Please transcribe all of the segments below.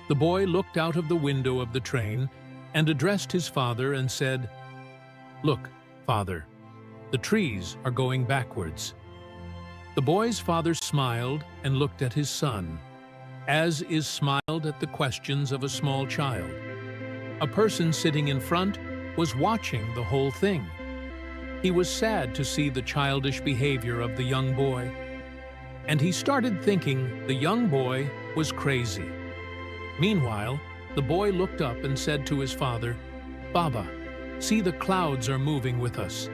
The boy looked out of the window of the train and addressed his father and said, "Look, Father, the trees are going backwards." The boy's father smiled and looked at his son, as is smiled at the questions of a small child. A person sitting in front was watching the whole thing. He was sad to see the childish behavior of the young boy, and he started thinking the young boy was crazy. Meanwhile, the boy looked up and said to his father, "Baba, see, the clouds are moving with us."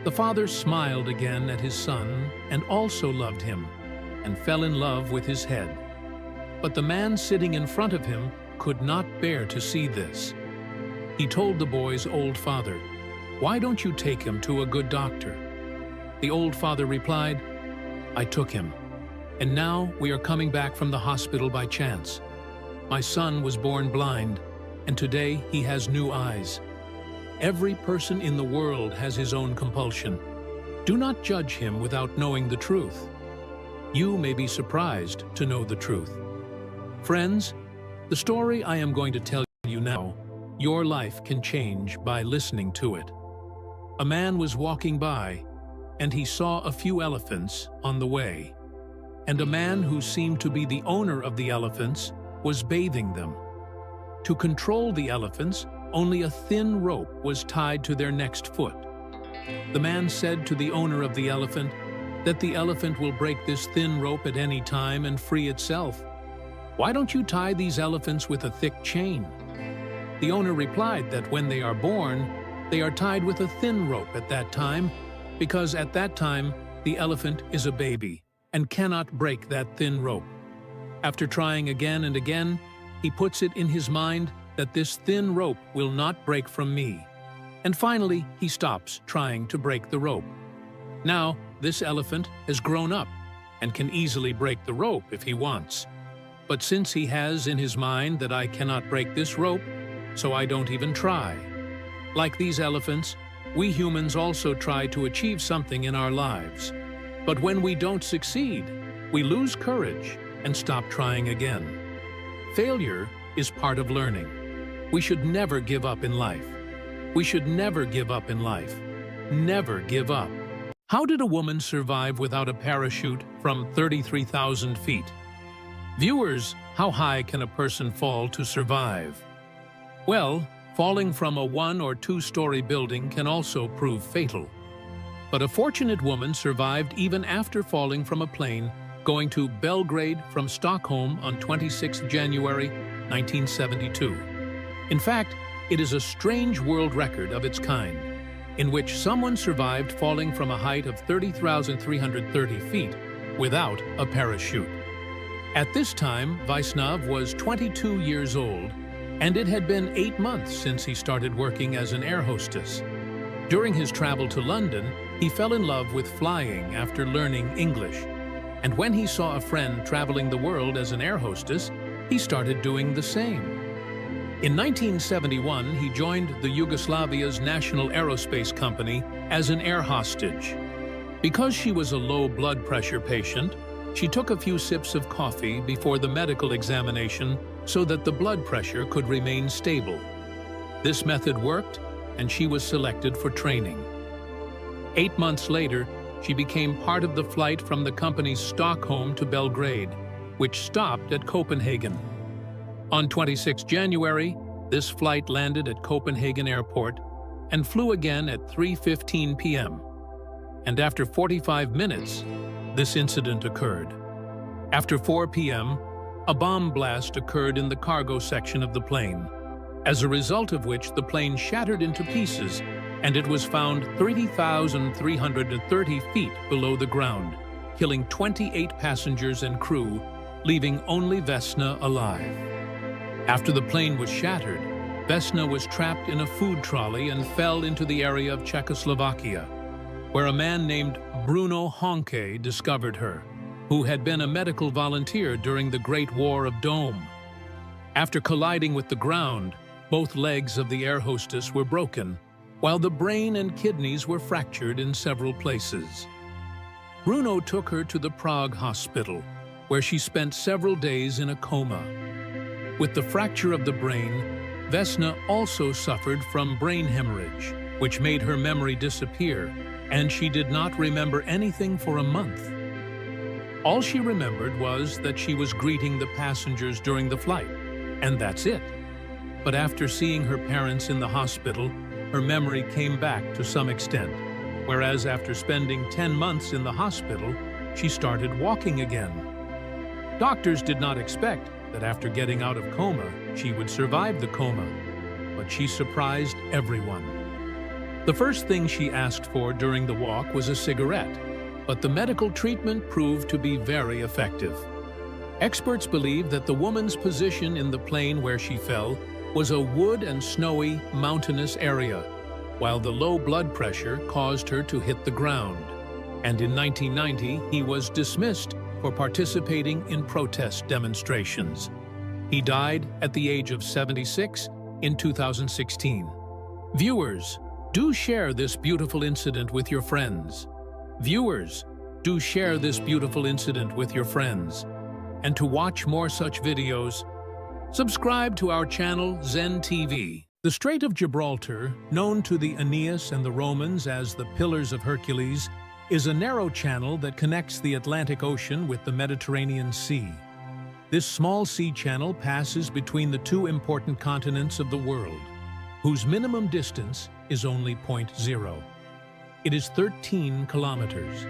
The father smiled again at his son and also loved him and fell in love with his head. But the man sitting in front of him could not bear to see this. He told the boy's old father, "Why don't you take him to a good doctor?" The old father replied, "I took him, and now we are coming back from the hospital by chance. My son was born blind, and today he has new eyes. Every person in the world has his own compulsion. Do not judge him without knowing the truth. You may be surprised to know the truth." Friends, the story I am going to tell you now, your life can change by listening to it. A man was walking by, and he saw a few elephants on the way, and a man who seemed to be the owner of the elephants was bathing them. To control the elephants, only a thin rope was tied to their next foot. The man said to the owner of the elephant that the elephant will break this thin rope at any time and free itself. "Why don't you tie these elephants with a thick chain?" The owner replied that when they are born, they are tied with a thin rope at that time, because at that time the elephant is a baby and cannot break that thin rope. After trying again and again, he puts it in his mind that this thin rope will not break from me. And finally, he stops trying to break the rope. Now, this elephant has grown up and can easily break the rope if he wants. But since he has in his mind that I cannot break this rope, so I don't even try. Like these elephants, we humans also try to achieve something in our lives. But when we don't succeed, we lose courage and stop trying again. Failure is part of learning. We should never give up in life. We should never give up in life. Never give up. How did a woman survive without a parachute from 33,000 feet? Viewers, how high can a person fall to survive? Well, falling from a 1- or 2-story building can also prove fatal. But a fortunate woman survived even after falling from a plane going to Belgrade from Stockholm on 26 January 1972. In fact, it is a strange world record of its kind, in which someone survived falling from a height of 30,330 feet without a parachute. At this time, Vaishnav was 22 years old, and it had been 8 months since he started working as an air hostess. During his travel to London, he fell in love with flying after learning English. And when he saw a friend traveling the world as an air hostess, he started doing the same. In 1971, he joined the Yugoslavia's national aerospace company as an air hostage. Because she was a low blood pressure patient, she took a few sips of coffee before the medical examination so that the blood pressure could remain stable. This method worked, and she was selected for training. 8 months later, she became part of the flight from the company's Stockholm to Belgrade, which stopped at Copenhagen. On 26 January, this flight landed at Copenhagen Airport and flew again at 3:15 p.m. And after 45 minutes, this incident occurred. After 4 p.m., a bomb blast occurred in the cargo section of the plane, as a result of which the plane shattered into pieces and it was found 30,330 feet below the ground, killing 28 passengers and crew, leaving only Vesna alive. After the plane was shattered, Vesna was trapped in a food trolley and fell into the area of Czechoslovakia, where a man named Bruno Honke discovered her, who had been a medical volunteer during the Great War of Dome. After colliding with the ground, both legs of the air hostess were broken, while the brain and kidneys were fractured in several places. Bruno took her to the Prague hospital, where she spent several days in a coma. With the fracture of the brain, Vesna also suffered from brain hemorrhage, which made her memory disappear, and she did not remember anything for a month. All she remembered was that she was greeting the passengers during the flight, and that's it. But after seeing her parents in the hospital, her memory came back to some extent, whereas after spending 10 months in the hospital, she started walking again. Doctors did not expect that after getting out of coma, she would survive the coma, but she surprised everyone. The first thing she asked for during the walk was a cigarette, but the medical treatment proved to be very effective. Experts believe that the woman's position in the plane where she fell was a wood and snowy, mountainous area, while the low blood pressure caused her to hit the ground. And in 1990, he was dismissed for participating in protest demonstrations. He died at the age of 76 in 2016. Viewers, do share this beautiful incident with your friends. Viewers, do share this beautiful incident with your friends. And to watch more such videos, subscribe to our channel Zen TV. The Strait of Gibraltar, known to the Aeneas and the Romans as the Pillars of Hercules, is a narrow channel that connects the Atlantic Ocean with the Mediterranean Sea. This small sea channel passes between the two important continents of the world, whose minimum distance is only 0.0. It is 13 kilometers.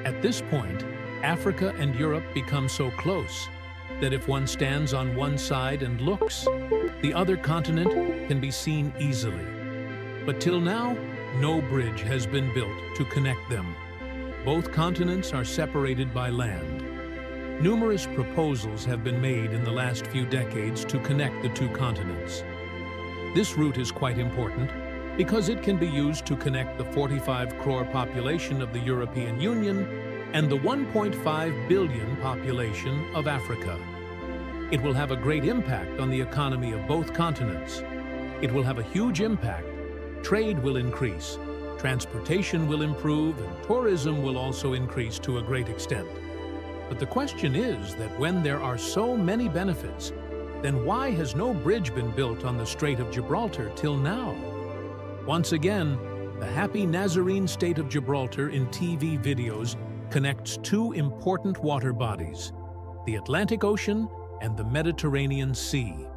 At this point, Africa and Europe become so close that if one stands on one side and looks, the other continent can be seen easily. But till now, no bridge has been built to connect them. Both continents are separated by land. Numerous proposals have been made in the last few decades to connect the two continents. This route is quite important because it can be used to connect the 45 crore population of the European Union and the 1.5 billion population of Africa. It will have a great impact on the economy of both continents. It will have a huge impact. Trade will increase, transportation will improve, and tourism will also increase to a great extent. But the question is that when there are so many benefits, then why has no bridge been built on the Strait of Gibraltar till now? Once again, the happy Nazarene state of Gibraltar in TV videos connects two important water bodies, the Atlantic Ocean and the Mediterranean Sea.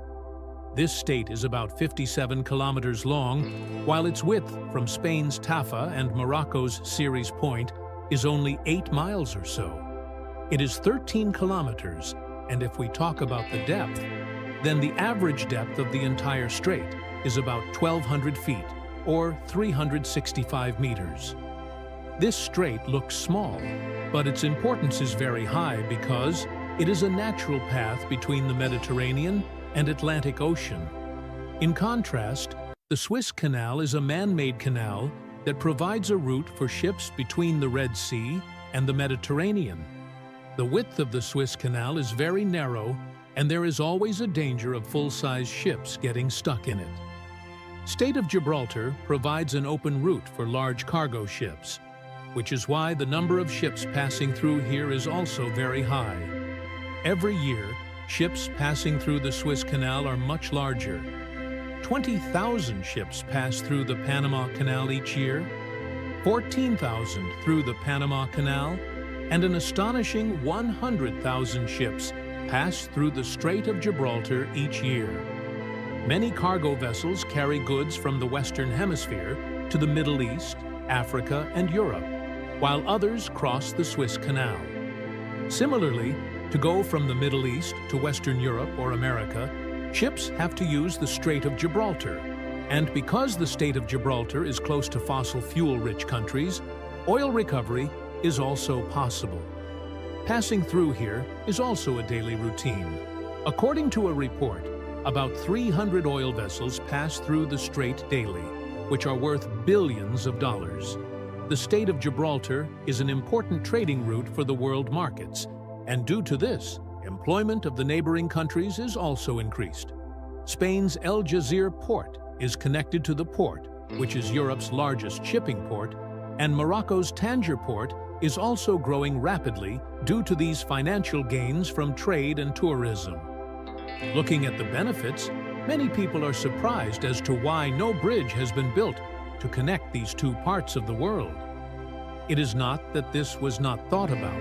This state is about 57 kilometers long, while its width from Spain's Taffa and Morocco's Ceres Point is only 8 miles or so. It is 13 kilometers, and if we talk about the depth, then the average depth of the entire strait is about 1,200 feet, or 365 meters. This strait looks small, but its importance is very high because it is a natural path between the Mediterranean and Atlantic Ocean. In contrast, the Suez Canal is a man-made canal that provides a route for ships between the Red Sea and the Mediterranean. The width of the Suez Canal is very narrow, and there is always a danger of full-size ships getting stuck in it. State of Gibraltar provides an open route for large cargo ships, which is why the number of ships passing through here is also very high. Every year, ships passing through the Suez Canal are much larger. 20,000 ships pass through the Panama Canal each year, 14,000 through the Panama Canal, and an astonishing 100,000 ships pass through the Strait of Gibraltar each year. Many cargo vessels carry goods from the Western Hemisphere to the Middle East, Africa, and Europe, while others cross the Suez Canal. Similarly, to go from the Middle East to Western Europe or America, ships have to use the Strait of Gibraltar. And because the Strait of Gibraltar is close to fossil fuel-rich countries, oil recovery is also possible. Passing through here is also a daily routine. According to a report, about 300 oil vessels pass through the strait daily, which are worth billions of dollars. The Strait of Gibraltar is an important trading route for the world markets, and due to this, employment of the neighboring countries is also increased. Spain's El Jazir port is connected to the port, which is Europe's largest shipping port, and Morocco's Tangier port is also growing rapidly due to these financial gains from trade and tourism. Looking at the benefits, many people are surprised as to why no bridge has been built to connect these two parts of the world. It is not that this was not thought about.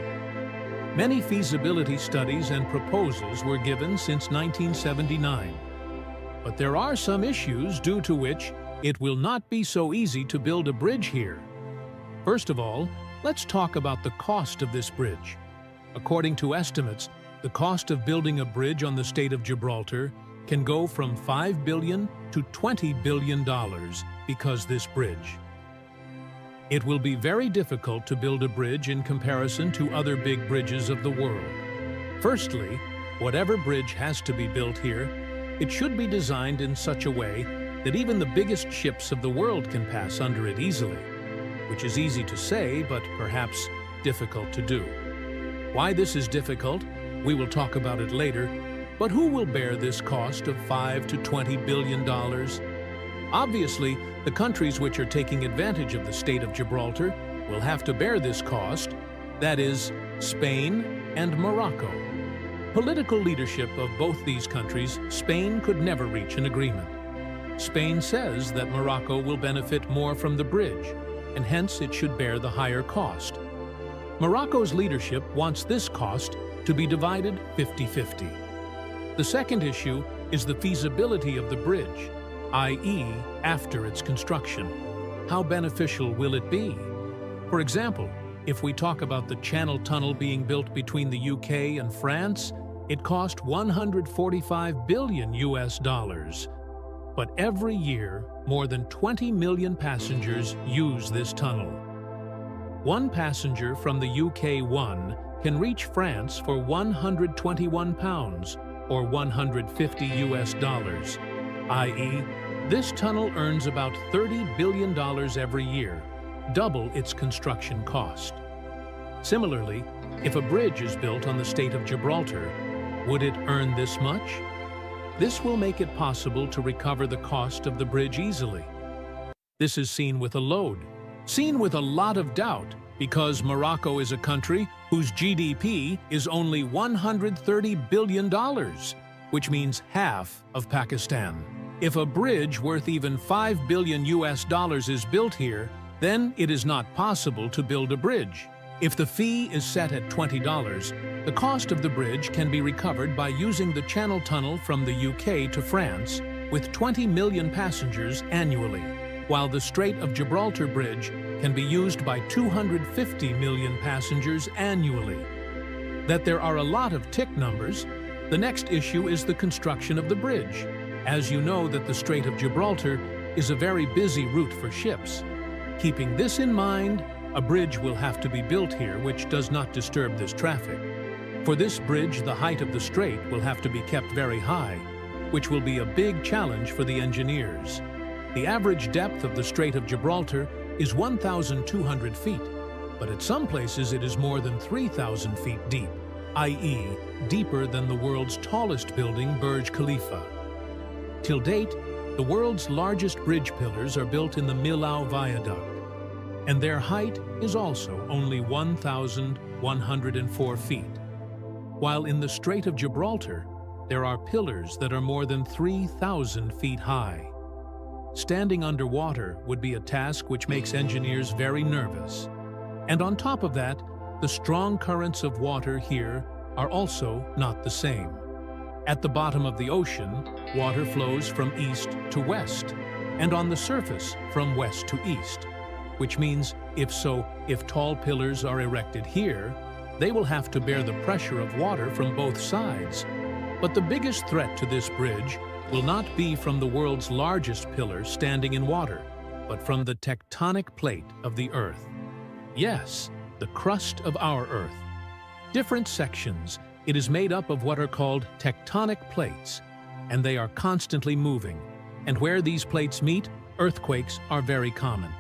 Many feasibility studies and proposals were given since 1979. But there are some issues due to which it will not be so easy to build a bridge here. First of all, let's talk about the cost of this bridge. According to estimates, the cost of building a bridge on the Strait of Gibraltar can go from $5 billion to $20 billion because this bridge. It will be very difficult to build a bridge in comparison to other big bridges of the world. Firstly, whatever bridge has to be built here, it should be designed in such a way that even the biggest ships of the world can pass under it easily, which is easy to say, but perhaps difficult to do. Why this is difficult, we will talk about it later, but who will bear this cost of $5 to $20 billion? Obviously, the countries which are taking advantage of the Strait of Gibraltar will have to bear this cost, that is, Spain and Morocco. Political leadership of both these countries, Spain could never reach an agreement. Spain says that Morocco will benefit more from the bridge, and hence it should bear the higher cost. Morocco's leadership wants this cost to be divided 50-50. The second issue is the feasibility of the bridge, i.e., after its construction. How beneficial will it be? For example, if we talk about the Channel Tunnel being built between the UK and France, it cost $145 billion. But every year, more than 20 million passengers use this tunnel. One passenger from the UK-1 can reach France for £121 or $150, i.e., this tunnel earns about $30 billion every year, double its construction cost. Similarly, if a bridge is built on the Strait of Gibraltar, would it earn this much? This will make it possible to recover the cost of the bridge easily. This is seen with a lot of doubt, because Morocco is a country whose GDP is only $130 billion, which means half of Pakistan. If a bridge worth even $5 billion is built here, then it is not possible to build a bridge. If the fee is set at $20, the cost of the bridge can be recovered by using the Channel Tunnel from the UK to France with 20 million passengers annually, while the Strait of Gibraltar Bridge can be used by 250 million passengers annually. That there are a lot of tick numbers, the next issue is the construction of the bridge. As you know that the Strait of Gibraltar is a very busy route for ships. Keeping this in mind, a bridge will have to be built here which does not disturb this traffic. For this bridge, the height of the strait will have to be kept very high, which will be a big challenge for the engineers. The average depth of the Strait of Gibraltar is 1,200 feet, but at some places it is more than 3,000 feet deep, i.e., deeper than the world's tallest building, Burj Khalifa. Till date, the world's largest bridge pillars are built in the Millau Viaduct, and their height is also only 1,104 feet. While in the Strait of Gibraltar, there are pillars that are more than 3,000 feet high. Standing underwater would be a task which makes engineers very nervous. And on top of that, the strong currents of water here are also not the same. At the bottom of the ocean, water flows from east to west, and on the surface from west to east, which means if tall pillars are erected here, they will have to bear the pressure of water from both sides. But the biggest threat to this bridge will not be from the world's largest pillar standing in water, but from the tectonic plate of the Earth. Yes, the crust of our Earth. Different sections, it is made up of what are called tectonic plates, and they are constantly moving, and where these plates meet, earthquakes are very common.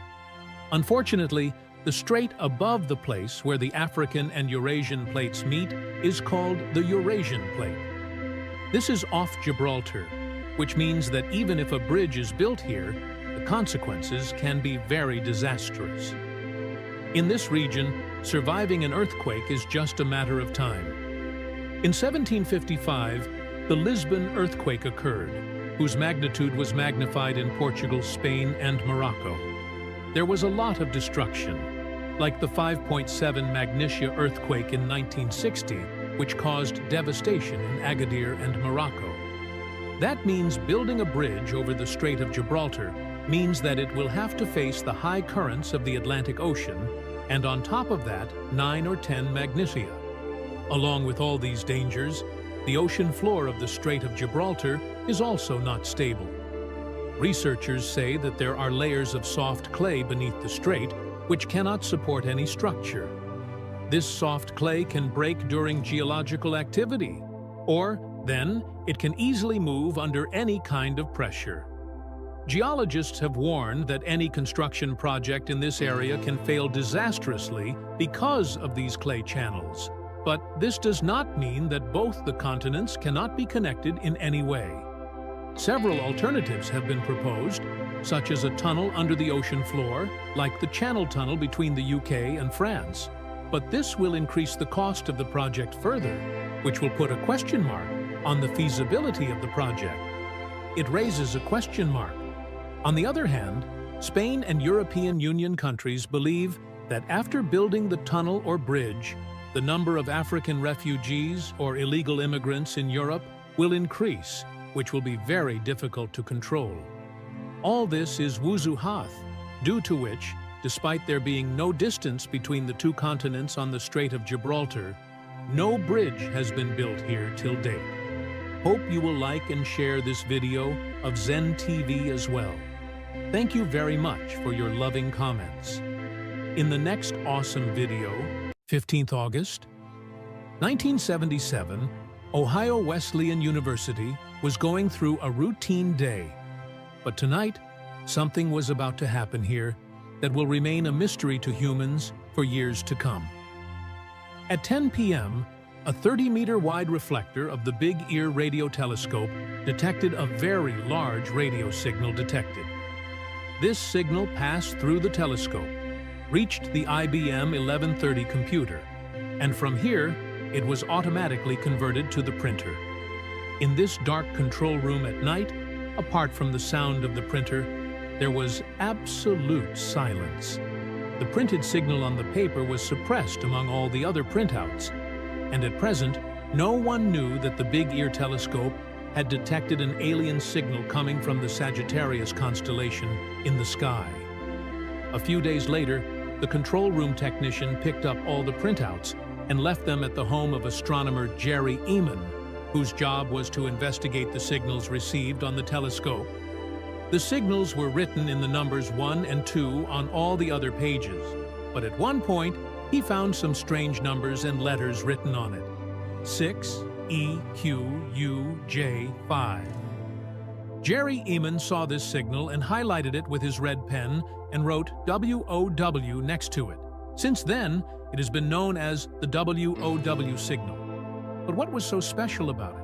Unfortunately, the strait above the place where the African and Eurasian plates meet is called the Eurasian Plate. This is off Gibraltar, which means that even if a bridge is built here, the consequences can be very disastrous. In this region, surviving an earthquake is just a matter of time. In 1755, the Lisbon earthquake occurred, whose magnitude was magnified in Portugal, Spain, and Morocco. There was a lot of destruction, like the 5.7 Magnesia earthquake in 1960, which caused devastation in Agadir and Morocco. That means building a bridge over the Strait of Gibraltar means that it will have to face the high currents of the Atlantic Ocean, and on top of that, 9 or 10 Magnesia. Along with all these dangers, the ocean floor of the Strait of Gibraltar is also not stable. Researchers say that there are layers of soft clay beneath the strait which cannot support any structure. This soft clay can break during geological activity, or then it can easily move under any kind of pressure. Geologists have warned that any construction project in this area can fail disastrously because of these clay channels. But this does not mean that both the continents cannot be connected in any way. Several alternatives have been proposed, such as a tunnel under the ocean floor, like the Channel Tunnel between the UK and France. But this will increase the cost of the project further, which will put a question mark on the feasibility of the project. It raises a question mark. On the other hand, Spain and European Union countries believe that after building the tunnel or bridge, the number of African refugees or illegal immigrants in Europe will increase, which will be very difficult to control. All this is wujuhat, due to which, despite there being no distance between the two continents on the Strait of Gibraltar, no bridge has been built here till date. Hope you will like and share this video of Zen TV as well. Thank you very much for your loving comments. In the next awesome video, 15th August, 1977, Ohio Wesleyan University was going through a routine day. But tonight, something was about to happen here that will remain a mystery to humans for years to come. At 10 p.m., a 30-meter wide reflector of the Big Ear radio telescope detected a very large radio signal detected. This signal passed through the telescope, reached the IBM 1130 computer, and from here, it was automatically converted to the printer. In this dark control room at night, apart from the sound of the printer, there was absolute silence. The printed signal on the paper was suppressed among all the other printouts, and at present, no one knew that the Big Ear telescope had detected an alien signal coming from the Sagittarius constellation in the sky. A few days later, the control room technician picked up all the printouts and left them at the home of astronomer Jerry Eman, whose job was to investigate the signals received on the telescope. The signals were written in the numbers 1 and 2 on all the other pages, but at one point, he found some strange numbers and letters written on it. 6, E, Q, U, J, 5. Jerry Eman saw this signal and highlighted it with his red pen and wrote WOW next to it. Since then, it has been known as the WOW signal. But what was so special about it?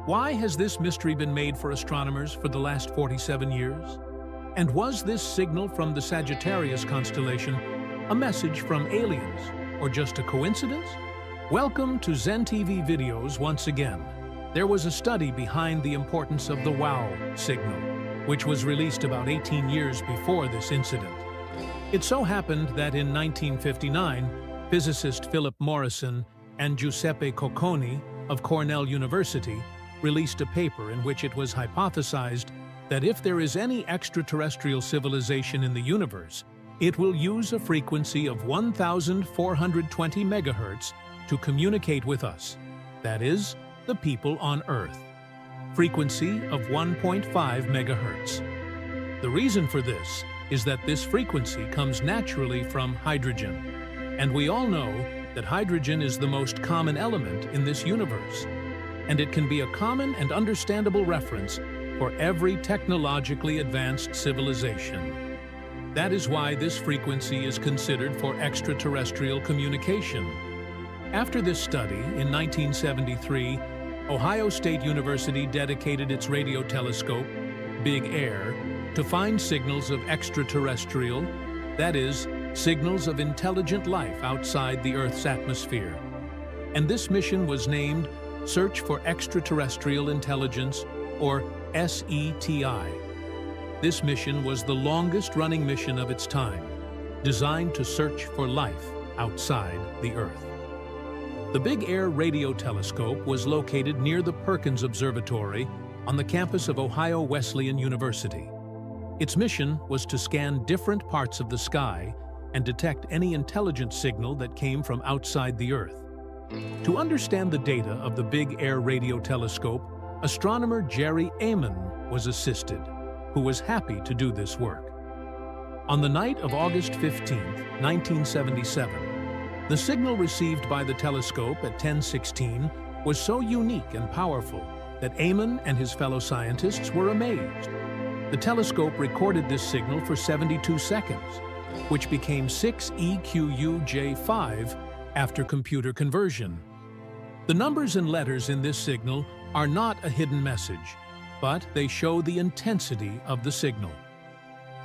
Why has this mystery been made for astronomers for the last 47 years? And was this signal from the Sagittarius constellation a message from aliens, or just a coincidence? Welcome to Zen TV videos once again. There was a study behind the importance of the WOW signal, which was released about 18 years before this incident. It so happened that in 1959, physicist Philip Morrison and Giuseppe Cocconi of Cornell University released a paper in which it was hypothesized that if there is any extraterrestrial civilization in the universe, it will use a frequency of 1,420 megahertz to communicate with us, that is, the people on Earth. Frequency of 1.5 megahertz. The reason for this is that this frequency comes naturally from hydrogen, and we all know that hydrogen is the most common element in this universe, and it can be a common and understandable reference for every technologically advanced civilization. That is why this frequency is considered for extraterrestrial communication. After this study, in 1973, Ohio State University dedicated its radio telescope, Big Air, to find signals of extraterrestrial, that is, signals of intelligent life outside the Earth's atmosphere. And this mission was named Search for Extraterrestrial Intelligence, or SETI. This mission was the longest-running mission of its time, designed to search for life outside the Earth. The Big Air Radio Telescope was located near the Perkins Observatory on the campus of Ohio Wesleyan University. Its mission was to scan different parts of the sky and detect any intelligent signal that came from outside the Earth. To understand the data of the Big Air Radio Telescope, astronomer Jerry Amon was assisted, who was happy to do this work. On the night of August 15, 1977, the signal received by the telescope at 10:16 was so unique and powerful that Amon and his fellow scientists were amazed. The telescope recorded this signal for 72 seconds, which became 6 EQUJ5 after computer conversion. The numbers and letters in this signal are not a hidden message, but they show the intensity of the signal.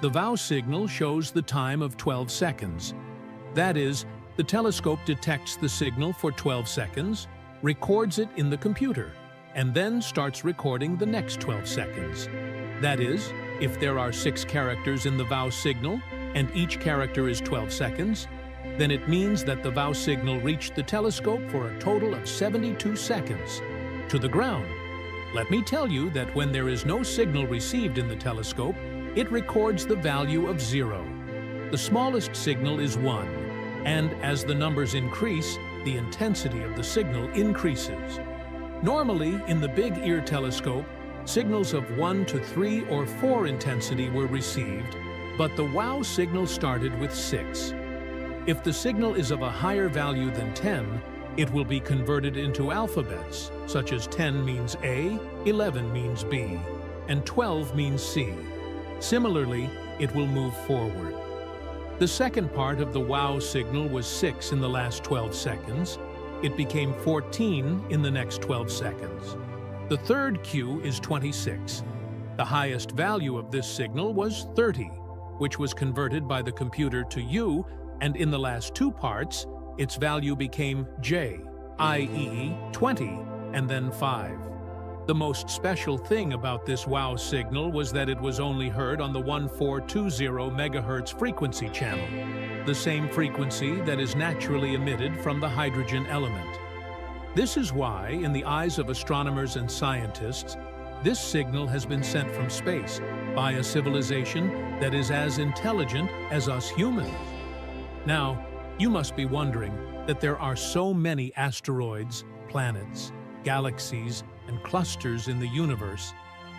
The VOW signal shows the time of 12 seconds. That is, the telescope detects the signal for 12 seconds, records it in the computer, and then starts recording the next 12 seconds. That is, if there are 6 characters in the VOW signal, and each character is 12 seconds, then it means that the VOW signal reached the telescope for a total of 72 seconds, to the ground. Let me tell you that when there is no signal received in the telescope, it records the value of 0. The smallest signal is 1, and as the numbers increase, the intensity of the signal increases. Normally, in the Big Ear telescope, signals of 1 to 3 or 4 intensity were received, but the WOW signal started with 6. If the signal is of a higher value than 10, it will be converted into alphabets, such as 10 means A, 11 means B, and 12 means C. Similarly, it will move forward. The second part of the WOW signal was 6 in the last 12 seconds. It became 14 in the next 12 seconds. The third Q is 26. The highest value of this signal was 30, which was converted by the computer to U, and in the last 2 parts, its value became J, i.e. 20, and then 5. The most special thing about this WOW signal was that it was only heard on the 1420 MHz frequency channel, the same frequency that is naturally emitted from the hydrogen element. This is why, in the eyes of astronomers and scientists, this signal has been sent from space by a civilization that is as intelligent as us humans. Now, you must be wondering that there are so many asteroids, planets, galaxies, and clusters in the universe.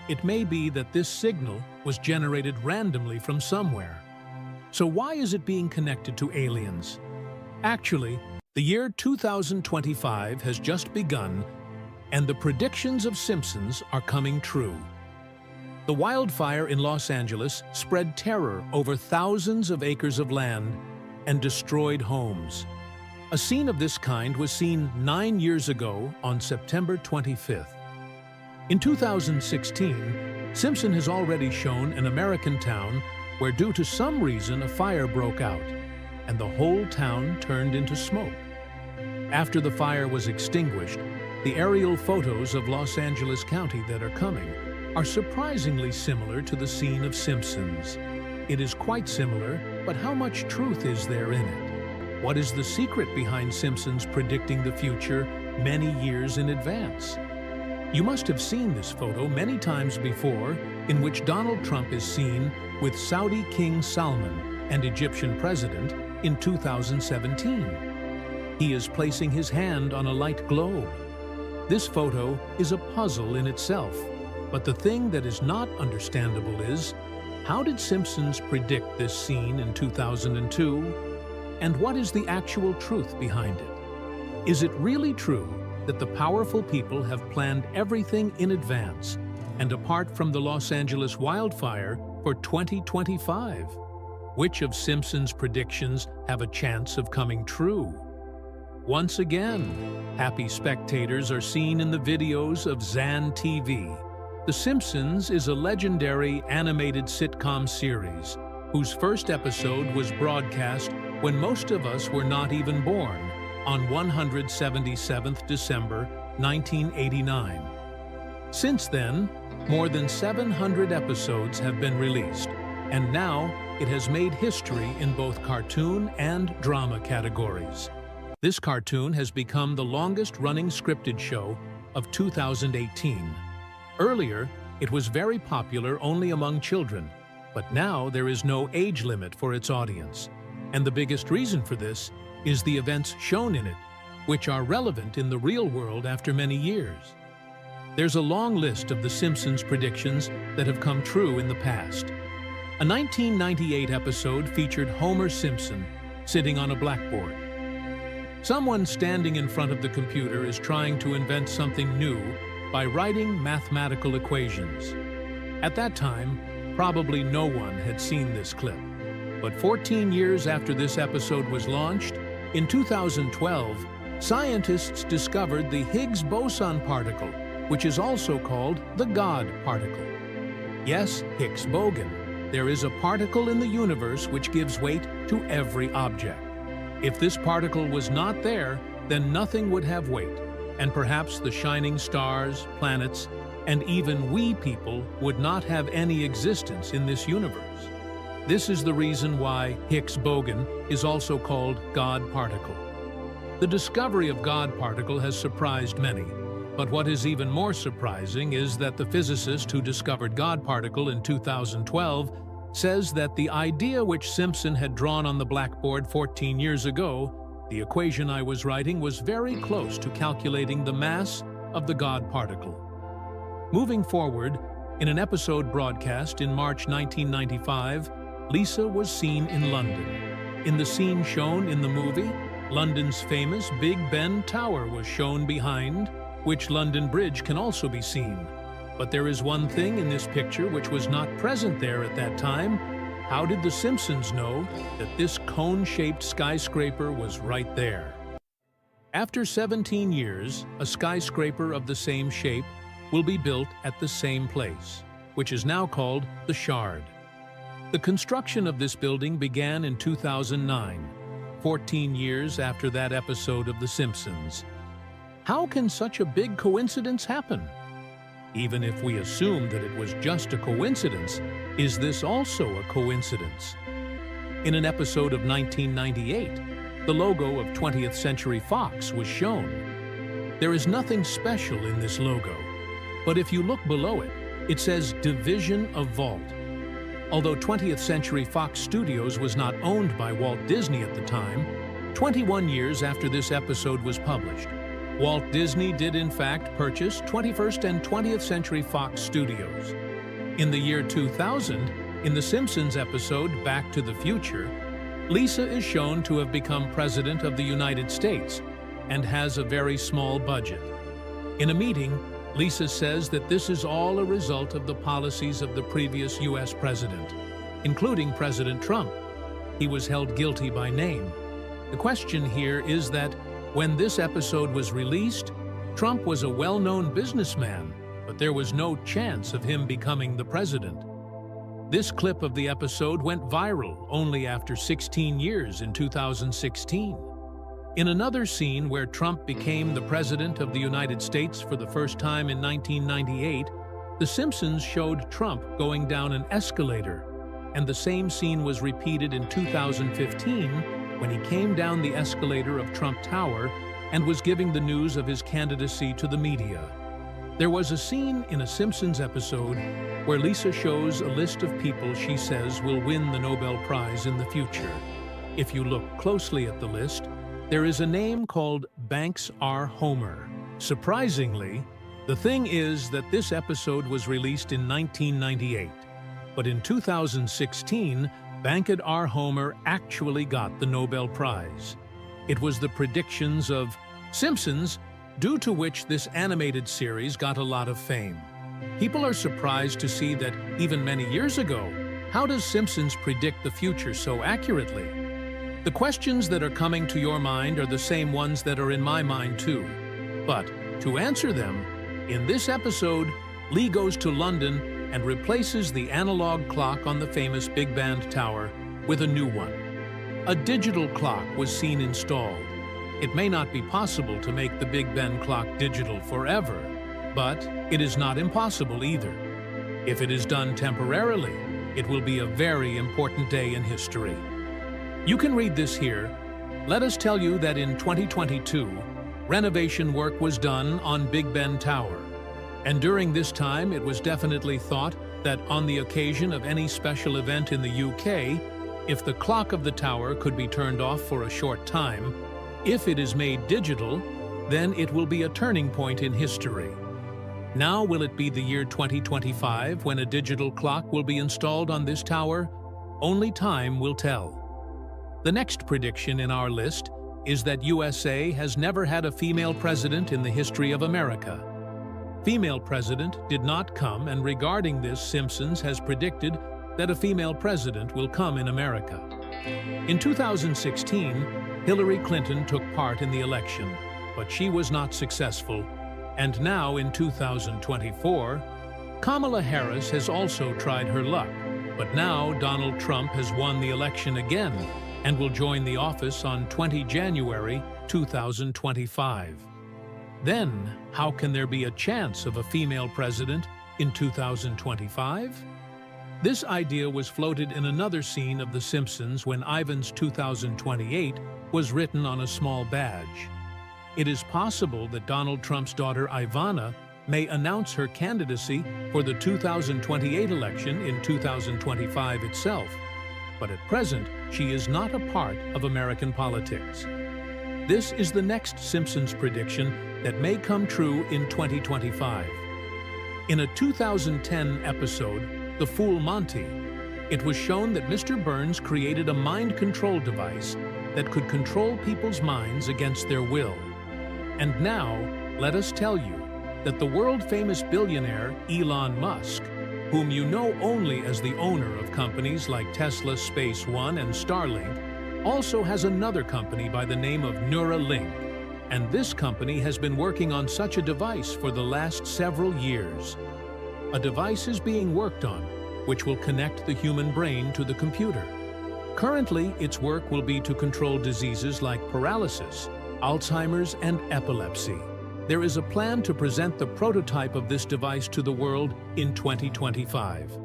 It may be that this signal was generated randomly from somewhere. So why is it being connected to aliens? Actually, the year 2025 has just begun, and the predictions of Simpsons are coming true. The wildfire in Los Angeles spread terror over thousands of acres of land and destroyed homes. A scene of this kind was seen 9 years ago on September 25th. In 2016, Simpson has already shown an American town where due to some reason a fire broke out, and the whole town turned into smoke. After the fire was extinguished, the aerial photos of Los Angeles County that are coming are surprisingly similar to the scene of Simpsons. It is quite similar, but how much truth is there in it? What is the secret behind Simpsons predicting the future many years in advance? You must have seen this photo many times before, in which Donald Trump is seen with Saudi King Salman and Egyptian President in 2017. He is placing his hand on a light globe. This photo is a puzzle in itself, but the thing that is not understandable is, how did Simpsons predict this scene in 2002? And what is the actual truth behind it? Is it really true that the powerful people have planned everything in advance and apart from the Los Angeles wildfire for 2025? Which of Simpsons' predictions have a chance of coming true? Once again, happy spectators are seen in the videos of Zen TV. The Simpsons is a legendary animated sitcom series whose first episode was broadcast when most of us were not even born, on 177th December 1989. Since then, more than 700 episodes have been released, and now it has made history in both cartoon and drama categories. This cartoon has become the longest-running scripted show of 2018. Earlier, it was very popular only among children, but now there is no age limit for its audience. And the biggest reason for this is the events shown in it, which are relevant in the real world after many years. There's a long list of The Simpsons predictions that have come true in the past. A 1998 episode featured Homer Simpson sitting on a blackboard. Someone standing in front of the computer is trying to invent something new by writing mathematical equations. At that time, probably no one had seen this clip. But 14 years after this episode was launched, in 2012, scientists discovered the Higgs boson particle, which is also called the God particle. Yes, Higgs boson. There is a particle in the universe which gives weight to every object. If this particle was not there, then nothing would have weight, and perhaps the shining stars, planets, and even we people would not have any existence in this universe. This is the reason why Higgs boson is also called God particle. The discovery of God particle has surprised many, but what is even more surprising is that the physicist who discovered God particle in 2012 says that the idea which Simpson had drawn on the blackboard 14 years ago, the equation I was writing, was very close to calculating the mass of the God particle. Moving forward, in an episode broadcast in March 1995, Lisa was seen in London. In the scene shown in the movie, London's famous Big Ben Tower was shown behind, which London Bridge can also be seen. But there is one thing in this picture which was not present there at that time. How did the Simpsons know that this cone-shaped skyscraper was right there? After 17 years, a skyscraper of the same shape will be built at the same place, which is now called the Shard. The construction of this building began in 2009, 14 years after that episode of The Simpsons. How can such a big coincidence happen? Even if we assume that it was just a coincidence, is this also a coincidence? In an episode of 1998, the logo of 20th Century Fox was shown. There is nothing special in this logo, but if you look below it, it says Division of Vault. Although 20th Century Fox Studios was not owned by Walt Disney at the time, 21 years after this episode was published, Walt Disney did in fact purchase 21st and 20th Century Fox Studios. In the year 2000, in The Simpsons episode Back to the Future, Lisa is shown to have become President of the United States and has a very small budget. In a meeting, Lisa says that this is all a result of the policies of the previous U.S. president, including President Trump. He was held guilty by name. The question here is that when this episode was released, Trump was a well-known businessman, but there was no chance of him becoming the president. This clip of the episode went viral only after 16 years in 2016. In another scene where Trump became the President of the United States for the first time in 1998, The Simpsons showed Trump going down an escalator, and the same scene was repeated in 2015 when he came down the escalator of Trump Tower and was giving the news of his candidacy to the media. There was a scene in a Simpsons episode where Lisa shows a list of people she says will win the Nobel Prize in the future. If you look closely at the list, there is a name called Banks R. Homer. Surprisingly, the thing is that this episode was released in 1998, but in 2016, Banked R. Homer actually got the Nobel Prize. It was the predictions of Simpsons, due to which this animated series got a lot of fame. People are surprised to see that even many years ago, how does Simpsons predict the future so accurately? The questions that are coming to your mind are the same ones that are in my mind too. But to answer them, in this episode, Lee goes to London and replaces the analog clock on the famous Big Ben Tower with a new one. A digital clock was seen installed. It may not be possible to make the Big Ben clock digital forever, but it is not impossible either. If it is done temporarily, it will be a very important day in history. You can read this here. Let us tell you that in 2022, renovation work was done on Big Ben Tower. And during this time, it was definitely thought that on the occasion of any special event in the UK, if the clock of the tower could be turned off for a short time, if it is made digital, then it will be a turning point in history. Now will it be the year 2025 when a digital clock will be installed on this tower? Only time will tell. The next prediction in our list is that USA has never had a female president in the history of America. Female president did not come, and regarding this, Simpsons has predicted that a female president will come in America. In 2016, Hillary Clinton took part in the election, but she was not successful. And now in 2024, Kamala Harris has also tried her luck, but now Donald Trump has won the election again and will join the office on 20 January 2025. Then, how can there be a chance of a female president in 2025? This idea was floated in another scene of The Simpsons when Ivan's 2028 was written on a small badge. It is possible that Donald Trump's daughter Ivana may announce her candidacy for the 2028 election in 2025 itself, but at present she is not a part of American politics. This is the next Simpsons prediction that may come true in 2025. In a 2010 episode, The Fool Monty, it was shown that Mr. Burns created a mind control device that could control people's minds against their will. And now, let us tell you that the world-famous billionaire Elon Musk, whom you know only as the owner of companies like Tesla, Space One, and Starlink, also has another company by the name of Neuralink, and this company has been working on such a device for the last several years. A device is being worked on, which will connect the human brain to the computer. Currently, its work will be to control diseases like paralysis, Alzheimer's, and epilepsy. There is a plan to present the prototype of this device to the world in 2025.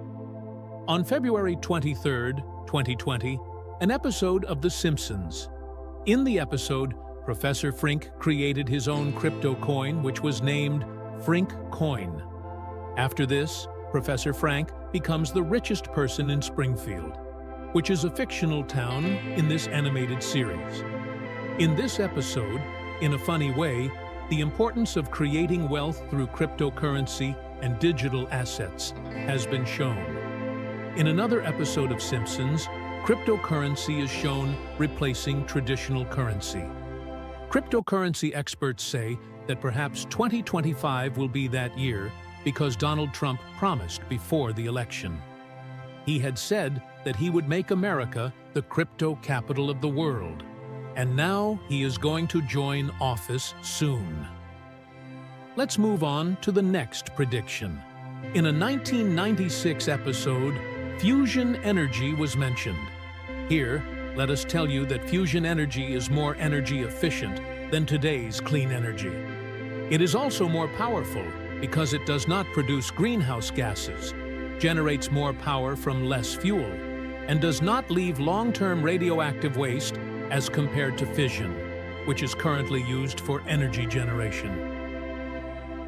On February 23, 2020, an episode of The Simpsons. In the episode, Professor Frink created his own crypto coin, which was named Frink Coin. After this, Professor Frank becomes the richest person in Springfield, which is a fictional town in this animated series. In this episode, in a funny way, the importance of creating wealth through cryptocurrency and digital assets has been shown. In another episode of Simpsons, cryptocurrency is shown replacing traditional currency. Cryptocurrency experts say that perhaps 2025 will be that year because Donald Trump promised before the election. He had said that he would make America the crypto capital of the world, and now he is going to join office soon. Let's move on to the next prediction. In a 1996 episode, fusion energy was mentioned. Here, let us tell you that fusion energy is more energy efficient than today's clean energy. It is also more powerful because it does not produce greenhouse gases, generates more power from less fuel, and does not leave long-term radioactive waste as compared to fission, which is currently used for energy generation.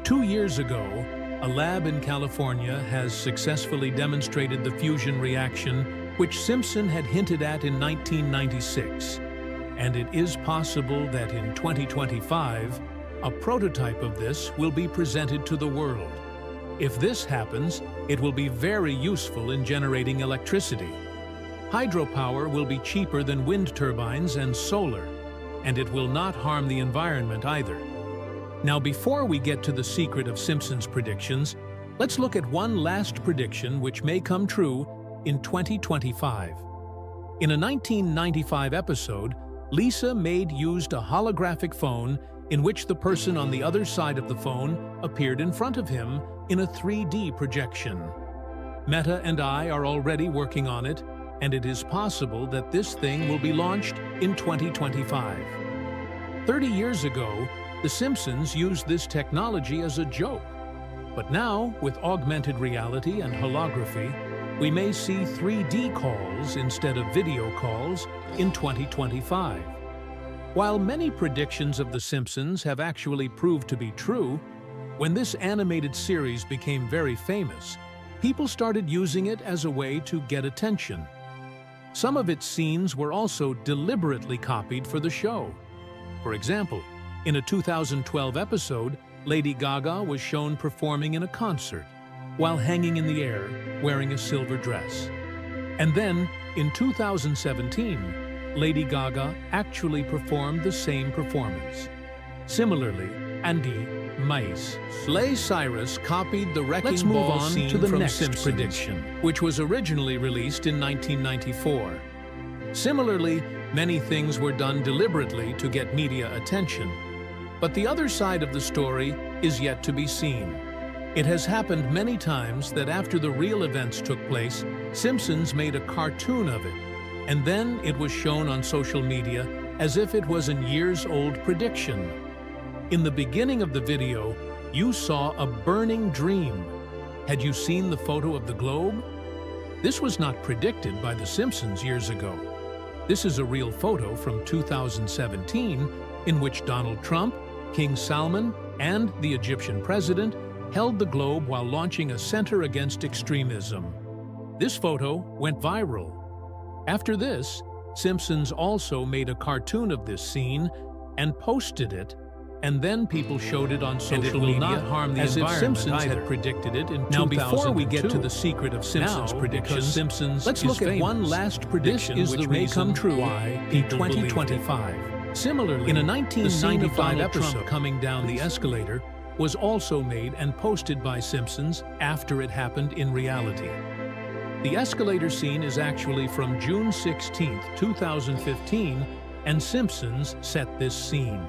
2 years ago, a lab in California has successfully demonstrated the fusion reaction which Simpson had hinted at in 1996, and it is possible that in 2025, a prototype of this will be presented to the world. If this happens, it will be very useful in generating electricity. Hydropower will be cheaper than wind turbines and solar, and it will not harm the environment either. Now, before we get to the secret of Simpson's predictions, let's look at one last prediction which may come true in 2025. In a 1995 episode, Lisa Maid used a holographic phone in which the person on the other side of the phone appeared in front of him in a 3D projection. Meta and I are already working on it, and it is possible that this thing will be launched in 2025. 30 years ago, The Simpsons used this technology as a joke. But now, with augmented reality and holography, we may see 3D calls instead of video calls in 2025. While many predictions of The Simpsons have actually proved to be true, when this animated series became very famous, people started using it as a way to get attention. Some of its scenes were also deliberately copied for the show. For example, in a 2012 episode, Lady Gaga was shown performing in a concert while hanging in the air wearing a silver dress. And then, in 2017, Lady Gaga actually performed the same performance. Similarly, Andy Mice Slay Cyrus copied the Wrecking Ball scene to the next Simpsons prediction, which was originally released in 1994. Similarly, many things were done deliberately to get media attention. But the other side of the story is yet to be seen. It has happened many times that after the real events took place, Simpsons made a cartoon of it, and then it was shown on social media as if it was an years-old prediction. In the beginning of the video, you saw a burning dream. Had you seen the photo of the globe? This was not predicted by The Simpsons years ago. This is a real photo from 2017 in which Donald Trump, King Salman, and the Egyptian president held the globe while launching a center against extremism. This photo went viral. After this, Simpsons also made a cartoon of this scene and posted it, and then people showed it on social media not harm the as if Simpsons had predicted it in 2002. Now, before we get to the secret of Simpsons predictions, let's look at one last prediction which may come true in 2025. Similarly, in a 1995 episode, coming down the escalator was also made and posted by Simpsons after it happened in reality. The escalator scene is actually from June 16, 2015, and Simpsons set this scene.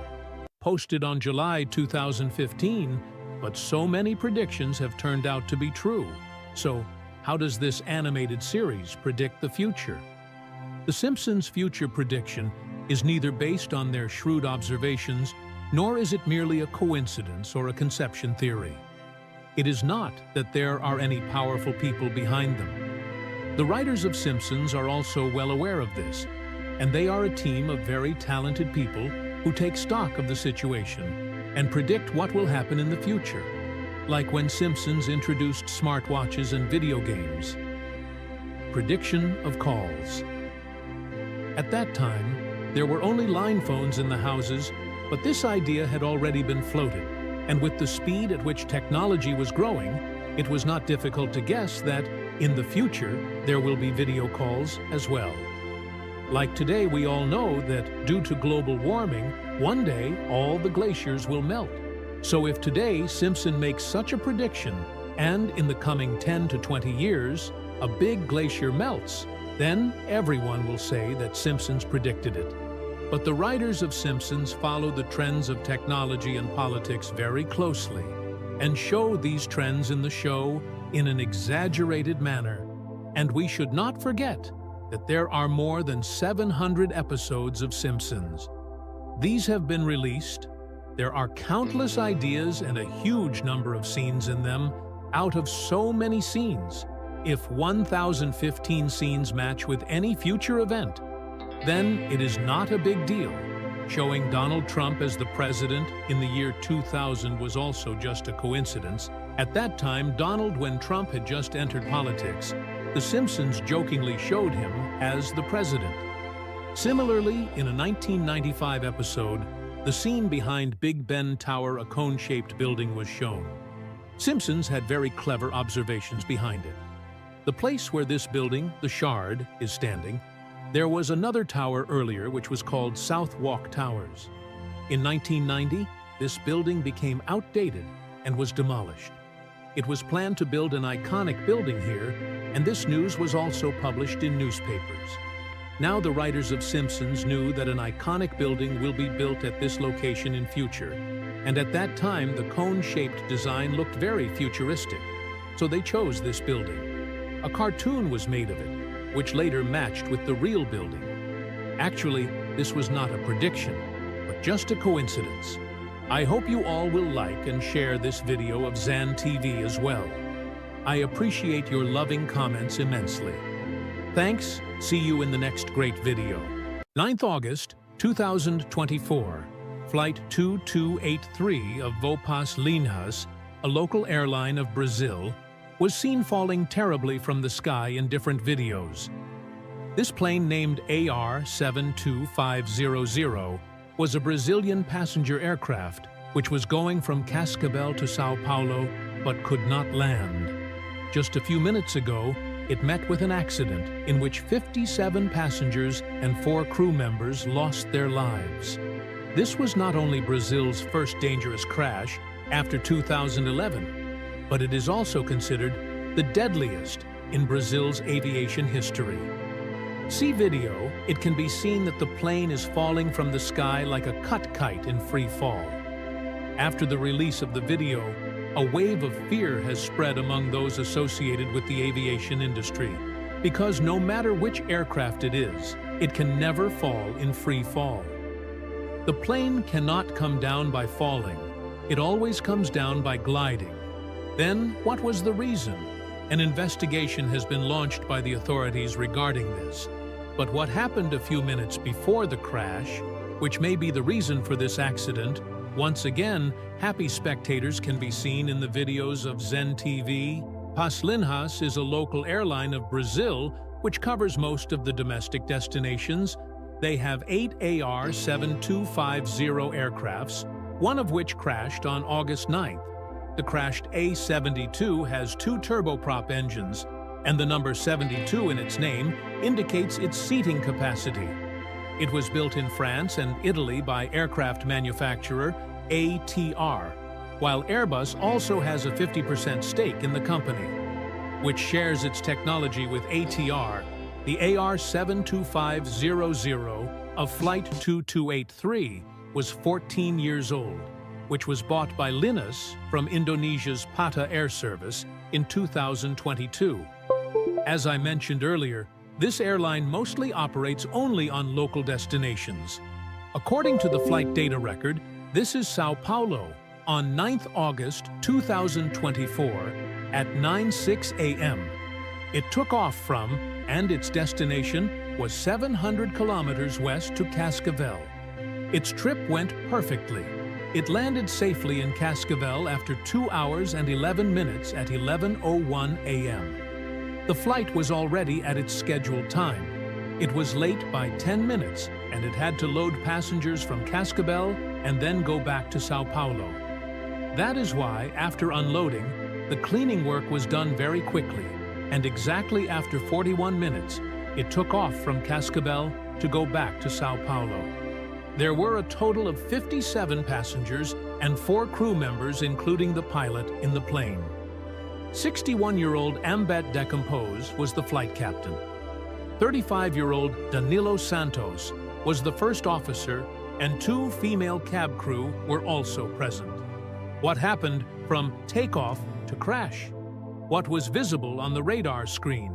Posted on July 2015, but so many predictions have turned out to be true. So, how does this animated series predict the future? The Simpsons' future prediction is neither based on their shrewd observations, nor is it merely a coincidence or a conception theory. It is not that there are any powerful people behind them. The writers of Simpsons are also well aware of this, and they are a team of very talented people who take stock of the situation and predict what will happen in the future, like when Simpsons introduced smartwatches and video games. Prediction of calls. At that time, there were only line phones in the houses, but this idea had already been floated, and with the speed at which technology was growing, it was not difficult to guess that, in the future, there will be video calls as well. Like today, we all know that due to global warming, one day all the glaciers will melt. So if today Simpson makes such a prediction, and in the coming 10 to 20 years, a big glacier melts, then everyone will say that Simpsons predicted it. But the writers of Simpsons follow the trends of technology and politics very closely and show these trends in the show in an exaggerated manner. And we should not forget that there are more than 700 episodes of Simpsons. These have been released. There are countless ideas and a huge number of scenes in them. Out of so many scenes, if 1,015 scenes match with any future event, then it is not a big deal. Showing Donald Trump as the president in the year 2000 was also just a coincidence. At that time, when Trump had just entered politics, The Simpsons jokingly showed him as the president. Similarly, in a 1995 episode, the scene behind Big Ben Tower, a cone-shaped building, was shown. Simpsons had very clever observations behind it. The place where this building, the Shard, is standing, there was another tower earlier which was called South Walk Towers. In 1990, this building became outdated and was demolished. It was planned to build an iconic building here, and this news was also published in newspapers. Now the writers of Simpsons knew that an iconic building will be built at this location in future, and at that time the cone-shaped design looked very futuristic, so they chose this building. A cartoon was made of it, which later matched with the real building. Actually, this was not a prediction. but just a coincidence. I hope you all will like and share this video of Zen TV as well. I appreciate your loving comments immensely. Thanks, see you in the next great video. 9th August, 2024, Flight 2283 of Vopas Linhas, a local airline of Brazil, was seen falling terribly from the sky in different videos. This plane, named AR-72500, was a Brazilian passenger aircraft which was going from Cascavel to Sao Paulo but could not land. Just a few minutes ago, it met with an accident in which 57 passengers and 4 crew members lost their lives. This was not only Brazil's first dangerous crash after 2011, but it is also considered the deadliest in Brazil's aviation history. See video, it can be seen that the plane is falling from the sky like a cut kite in free fall. After the release of the video, a wave of fear has spread among those associated with the aviation industry, because no matter which aircraft it is, it can never fall in free fall. The plane cannot come down by falling. It always comes down by gliding. Then, what was the reason? An investigation has been launched by the authorities regarding this. But what happened a few minutes before the crash, which may be the reason for this accident, once again, happy spectators can be seen in the videos of Zen TV. Vopas Linhas is a local airline of Brazil which covers most of the domestic destinations. They have 8 AR-7250 aircrafts, one of which crashed on August 9th. The crashed A-72 has 2 turboprop engines, and the number 72 in its name indicates its seating capacity. It was built in France and Italy by aircraft manufacturer ATR, while Airbus also has a 50% stake in the company, which shares its technology with ATR. The AR-72500 of Flight 2283 was 14 years old, which was bought by Linhas from Indonesia's Pata Air Service in 2022. As I mentioned earlier, this airline mostly operates only on local destinations. According to the flight data record, this is Sao Paulo on 9th August 2024 at 9:06 a.m. It took off from, and its destination was 700 kilometers west to Cascavel. Its trip went perfectly. It landed safely in Cascavel after 2 hours and 11 minutes at 11:01 a.m. The flight was already at its scheduled time. It was late by 10 minutes, and it had to load passengers from Cascavel and then go back to Sao Paulo. That is why, after unloading, the cleaning work was done very quickly, and exactly after 41 minutes, it took off from Cascavel to go back to Sao Paulo. There were a total of 57 passengers and 4 crew members, including the pilot, in the plane. 61-year-old Ambet Decompose was the flight captain. 35-year-old Danilo Santos was the first officer, and 2 female cab crew were also present. What happened from takeoff to crash? What was visible on the radar screen?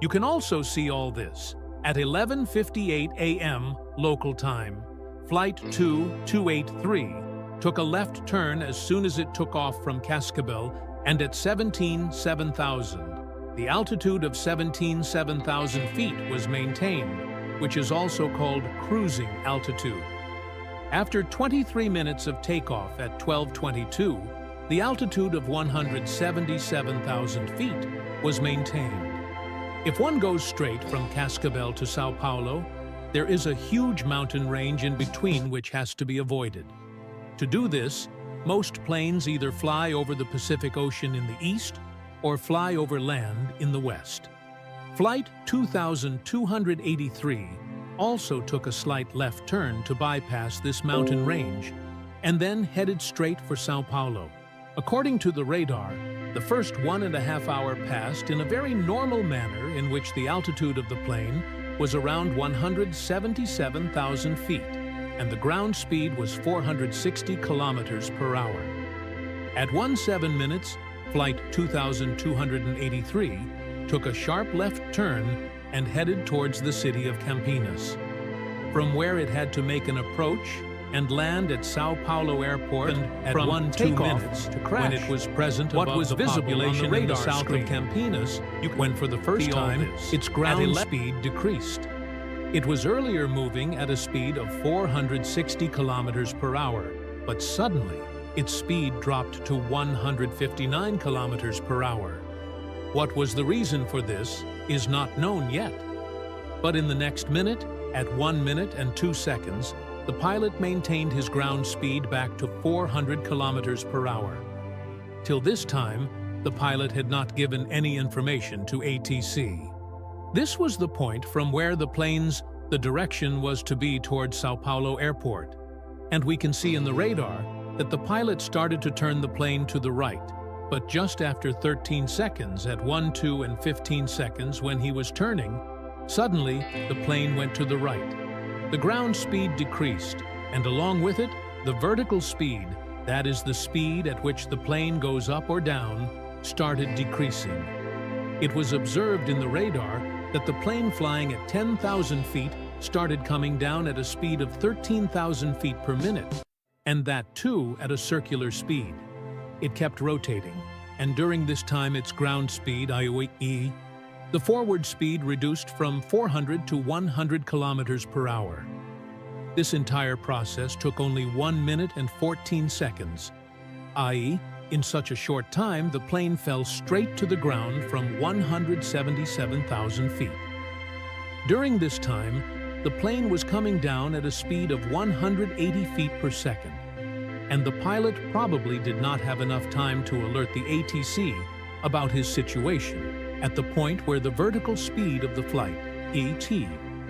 You can also see all this at 11:58 a.m. local time. Flight 2283 took a left turn as soon as it took off from Cascavel, and at 17,700, the altitude of 17,700 feet was maintained, which is also called cruising altitude. After 23 minutes of takeoff at 12:22, the altitude of 177,000 feet was maintained. If one goes straight from Cascavel to Sao Paulo, there is a huge mountain range in between which has to be avoided. To do this, most planes either fly over the Pacific Ocean in the east or fly over land in the west. Flight 2283 also took a slight left turn to bypass this mountain range and then headed straight for Sao Paulo. According to the radar, the first 1.5 hour passed in a very normal manner, in which the altitude of the plane was around 177,000 feet, and the ground speed was 460 kilometers per hour. At 17 minutes, Flight 2283 took a sharp left turn and headed towards the city of Campinas. From where it had to make an approach and land at Sao Paulo Airport at from 1-2 minutes to crash. when it was present What above was the visible on the population radar in the south screen. of Campinas, when for the first See all time this. its ground speed decreased. It was earlier moving at a speed of 460 kilometers per hour, but suddenly its speed dropped to 159 kilometers per hour. What was the reason for this is not known yet. But in the next minute, at 1 minute and 2 seconds, the pilot maintained his ground speed back to 400 kilometers per hour. Till this time, the pilot had not given any information to ATC. This was the point from where the direction was to be towards Sao Paulo Airport. And we can see in the radar that the pilot started to turn the plane to the right, but just after 13 seconds, at 1, 2, and 15 seconds when he was turning, suddenly the plane went to the right. The ground speed decreased, and along with it, the vertical speed, that is the speed at which the plane goes up or down, started decreasing. It was observed in the radar that the plane flying at 10,000 feet started coming down at a speed of 13,000 feet per minute, and that too at a circular speed. It kept rotating, and during this time its ground speed, i.e., the forward speed reduced from 400 to 100 kilometers per hour. This entire process took only 1 minute and 14 seconds, i.e., in such a short time the plane fell straight to the ground from 177,000 feet. During this time, the plane was coming down at a speed of 180 feet per second, and the pilot probably did not have enough time to alert the ATC about his situation at the point where the vertical speed of the flight, ET,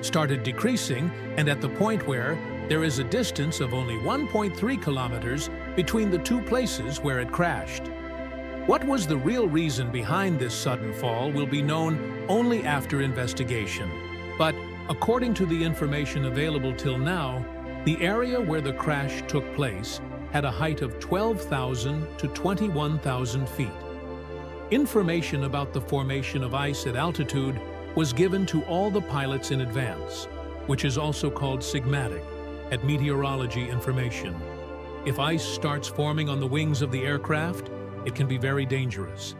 started decreasing, and at the point where there is a distance of only 1.3 kilometers between the two places where it crashed. What was the real reason behind this sudden fall will be known only after investigation. But according to the information available till now, the area where the crash took place had a height of 12,000 to 21,000 feet. Information about the formation of ice at altitude was given to all the pilots in advance, which is also called sigmatic, at meteorology information. If ice starts forming on the wings of the aircraft, it can be very dangerous.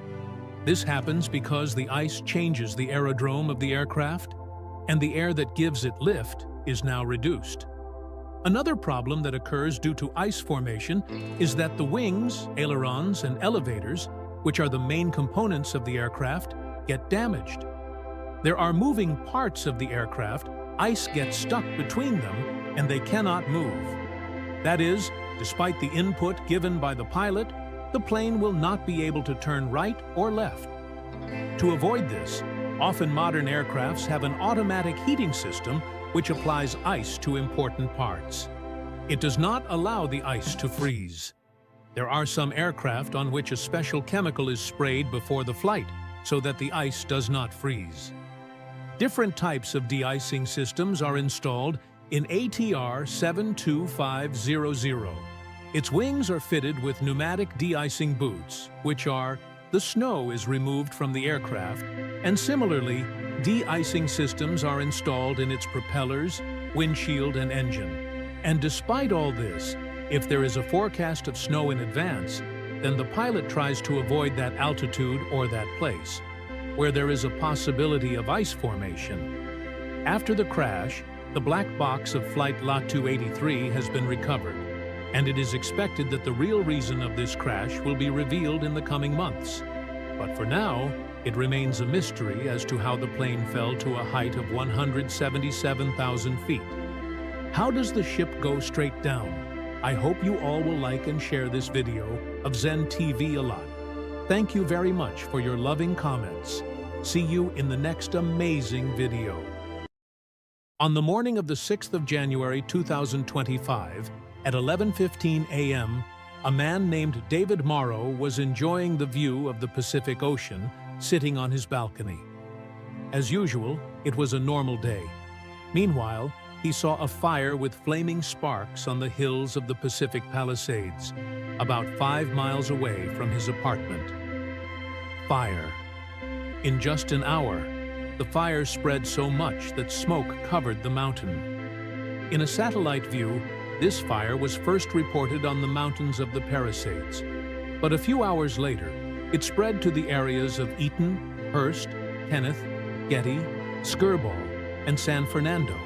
This happens because the ice changes the aerodrome of the aircraft, and the air that gives it lift is now reduced. Another problem that occurs due to ice formation is that the wings, ailerons, and elevators, which are the main components of the aircraft, get damaged. There are moving parts of the aircraft, ice gets stuck between them, and they cannot move. That is, despite the input given by the pilot, the plane will not be able to turn right or left. To avoid this, often modern aircrafts have an automatic heating system which applies ice to important parts. It does not allow the ice to freeze. There are some aircraft on which a special chemical is sprayed before the flight so that the ice does not freeze. Different types of de-icing systems are installed in ATR 72500. Its wings are fitted with pneumatic de-icing boots, which are the snow is removed from the aircraft, and similarly, de-icing systems are installed in its propellers, windshield, and engine. And despite all this, if there is a forecast of snow in advance, then the pilot tries to avoid that altitude or that place, where there is a possibility of ice formation. After the crash, the black box of Flight Lot 283 has been recovered, and it is expected that the real reason of this crash will be revealed in the coming months. But for now, it remains a mystery as to how the plane fell to a height of 177,000 feet. How does the ship go straight down? I hope you all will like and share this video of Zen TV a lot. Thank you very much for your loving comments. See you in the next amazing video. On the morning of the 6th of January 2025, at 11:15 a.m., a man named David Morrow was enjoying the view of the Pacific Ocean, sitting on his balcony. As usual, it was a normal day. Meanwhile, he saw a fire with flaming sparks on the hills of the Pacific Palisades, about 5 miles away from his apartment. Fire. In just an hour, the fire spread so much that smoke covered the mountain. In a satellite view, this fire was first reported on the mountains of the Palisades. But a few hours later, it spread to the areas of Eaton, Hearst, Kenneth, Getty, Skirball, and San Fernando.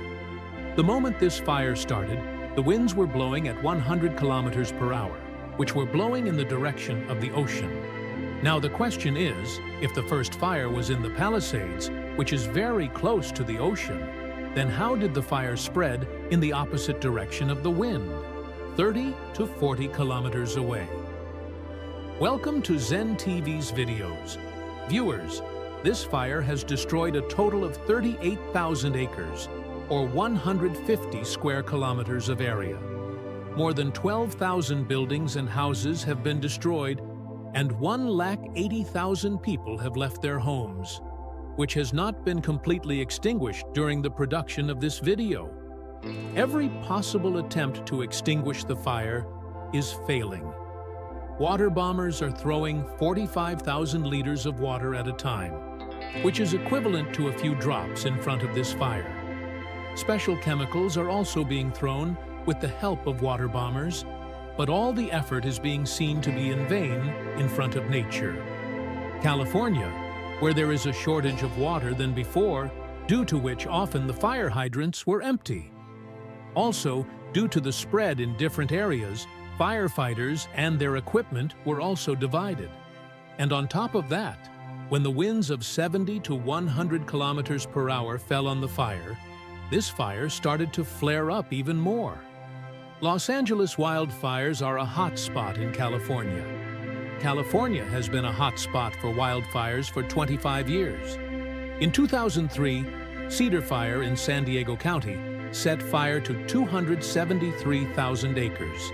The moment this fire started, the winds were blowing at 100 kilometers per hour, which were blowing in the direction of the ocean. Now the question is, if the first fire was in the Palisades, which is very close to the ocean, then how did the fire spread in the opposite direction of the wind, 30 to 40 kilometers away? Welcome to Zen TV's videos. Viewers, this fire has destroyed a total of 38,000 acres, or 150 square kilometers of area. More than 12,000 buildings and houses have been destroyed, and 180,000 people have left their homes, which has not been completely extinguished during the production of this video. Every possible attempt to extinguish the fire is failing. Water bombers are throwing 45,000 liters of water at a time, which is equivalent to a few drops in front of this fire. Special chemicals are also being thrown with the help of water bombers, but all the effort is being seen to be in vain in front of nature. California, where there is a shortage of water than before, due to which often the fire hydrants were empty. Also, due to the spread in different areas, firefighters and their equipment were also divided. And on top of that, when the winds of 70 to 100 kilometers per hour fell on the fire, this fire started to flare up even more. Los Angeles wildfires are a hot spot in California. California has been a hot spot for wildfires for 25 years. In 2003, Cedar Fire in San Diego County set fire to 273,000 acres.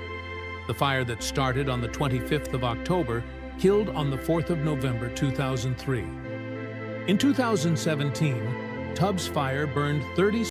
The fire that started on the 25th of October killed on the 4th of November 2003. In 2017, Tubbs Fire burned 30